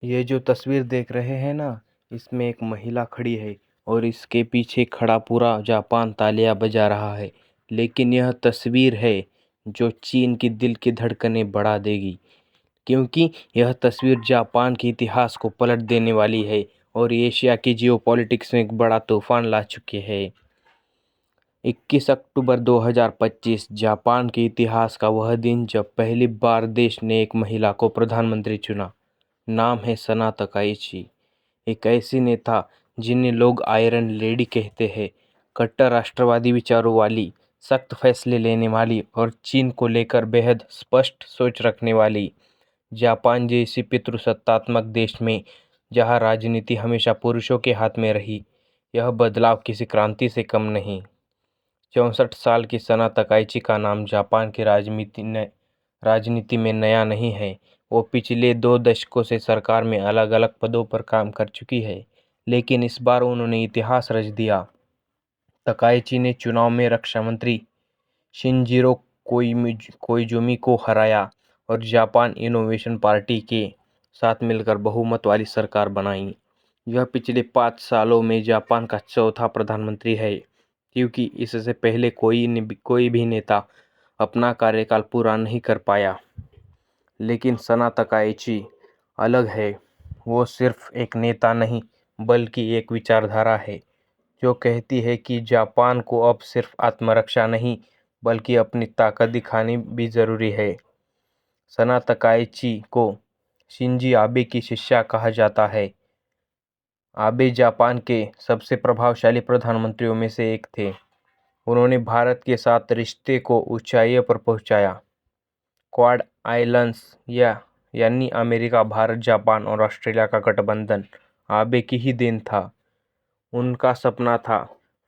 ये जो तस्वीर देख रहे हैं ना, इसमें एक महिला खड़ी है और इसके पीछे खड़ा पूरा जापान तालियां बजा रहा है। लेकिन यह तस्वीर है जो चीन की दिल की धड़कनें बढ़ा देगी, क्योंकि यह तस्वीर जापान के इतिहास को पलट देने वाली है और एशिया की जियोपॉलिटिक्स में एक बड़ा तूफान ला चुके हैं। 21 अक्टूबर 2025 जापान के इतिहास का वह दिन जब पहली बार देश ने एक महिला को प्रधानमंत्री चुना। नाम है सना तकाइची। एक ऐसी नेता जिन्हें लोग आयरन लेडी कहते हैं। कट्टर राष्ट्रवादी विचारों वाली, सख्त फैसले लेने वाली और चीन को लेकर बेहद स्पष्ट सोच रखने वाली। जापान जैसी पितृसत्तात्मक देश में जहां राजनीति हमेशा पुरुषों के हाथ में रही, यह बदलाव किसी क्रांति से कम नहीं। 64 साल की सना तकाइची का नाम जापान की राजनीति में नया नहीं है। वो पिछले 2 दशकों से सरकार में अलग अलग पदों पर काम कर चुकी है, लेकिन इस बार उन्होंने इतिहास रच दिया। तकाइची ने चुनाव में रक्षा मंत्री शिनजिरो कोइजुमी को हराया और जापान इनोवेशन पार्टी के साथ मिलकर बहुमत वाली सरकार बनाई। यह पिछले 5 सालों में जापान का चौथा प्रधानमंत्री है, क्योंकि इससे पहले कोई भी नेता अपना कार्यकाल पूरा नहीं कर पाया। लेकिन सना तकाइची अलग है। वो सिर्फ एक नेता नहीं, बल्कि एक विचारधारा है जो कहती है कि जापान को अब सिर्फ आत्मरक्षा नहीं, बल्कि अपनी ताकत दिखानी भी ज़रूरी है। सना तकाइची को शिंजी आबे की शिष्या कहा जाता है। आबे जापान के सबसे प्रभावशाली प्रधानमंत्रियों में से एक थे। उन्होंने भारत के साथ रिश्ते को ऊंचाइयों पर पहुंचाया। क्वाड आइलैंड्स यानी अमेरिका, भारत, जापान और ऑस्ट्रेलिया का गठबंधन आबे की ही देन था। उनका सपना था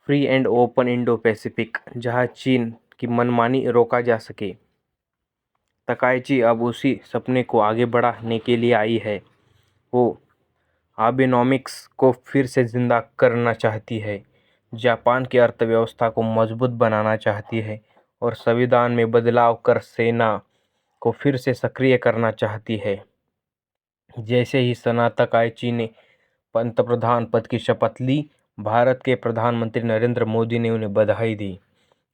free and open Indo Pacific, जहां चीन की मनमानी रोका जा सके। तकाइची अब उसी सपने को आगे बढ़ाने के लिए आई है। वो आबेनॉमिक्स को फिर से जिंदा करना चाहती है, जापान की अर्थव्यवस्था को मजबूत बनाना चाहती है और संविधान में बदलाव कर सेना को फिर से सक्रिय करना चाहती है। जैसे ही सना तकाइची ने पंतप्रधान पद की शपथ ली, भारत के प्रधानमंत्री नरेंद्र मोदी ने उन्हें बधाई दी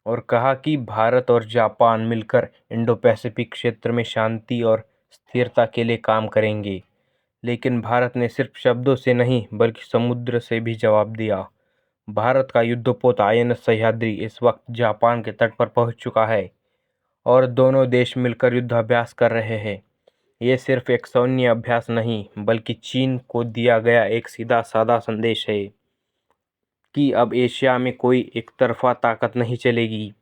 और कहा कि भारत और जापान मिलकर इंडो पैसिफिक क्षेत्र में शांति और स्थिरता के लिए काम करेंगे। लेकिन भारत ने सिर्फ शब्दों से नहीं, बल्कि समुद्र से भी जवाब दिया। भारत का युद्धपोत आईएनएस सह्याद्री इस वक्त जापान के तट पर पहुंच चुका है और दोनों देश मिलकर युद्धाभ्यास कर रहे हैं। ये सिर्फ एक सैन्य अभ्यास नहीं, बल्कि चीन को दिया गया एक सीधा साधा संदेश है कि अब एशिया में कोई एकतरफा ताकत नहीं चलेगी।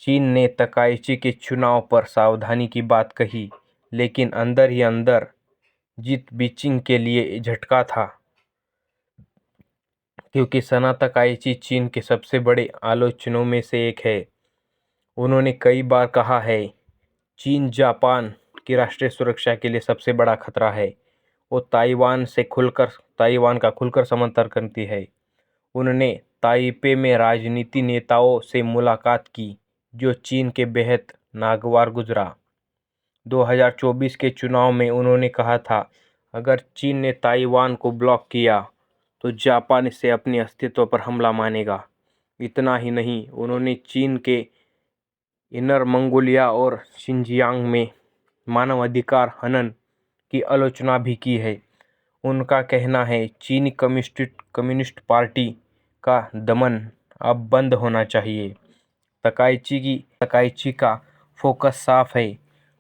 चीन ने तकाइची के चुनाव पर सावधानी की बात कही, लेकिन अंदर ही अंदर जीत बीजिंग के लिए झटका था, क्योंकि सना तकाइची चीन के सबसे बड़े आलोचकों में से एक है। उन्होंने कई बार कहा है, चीन जापान की राष्ट्रीय सुरक्षा के लिए सबसे बड़ा खतरा है। वो ताइवान का खुलकर समर्थन करती है। उन्होंने ताइपे में राजनीति नेताओं से मुलाकात की, जो चीन के बेहद नागवार गुजरा। 2024 के चुनाव में उन्होंने कहा था, अगर चीन ने ताइवान को ब्लॉक किया तो जापान इसे अपने अस्तित्व पर हमला मानेगा। इतना ही नहीं, उन्होंने चीन के इनर मंगोलिया और शिनजियांग में मानवाधिकार हनन की आलोचना भी की है। उनका कहना है, चीनी कम्युनिस्ट पार्टी का दमन अब बंद होना चाहिए। तकाइची का फोकस साफ है,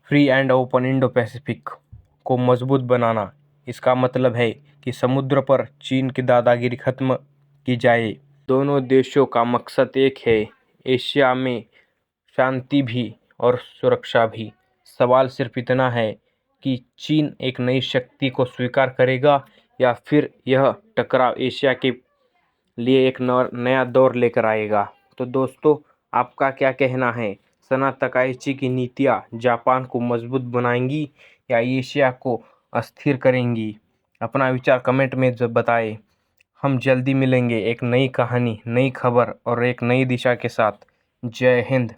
free and open Indo Pacific को मजबूत बनाना। इसका मतलब है कि समुद्र पर चीन की दादागिरी खत्म की जाए। दोनों देशों का मकसद एक है, एशिया में शांति भी और सुरक्षा भी। सवाल सिर्फ इतना है कि चीन एक नई शक्ति को स्वीकार करेगा या फिर यह टकराव एशिया के लिए एक नया दौर लेकर आएगा। तो दोस्तों, आपका क्या कहना है? सना तकाइची की नीतियाँ जापान को मजबूत बनाएंगी या एशिया को अस्थिर करेंगी? अपना विचार कमेंट में बताएं। हम जल्दी मिलेंगे एक नई कहानी, नई खबर और एक नई दिशा के साथ। जय हिंद।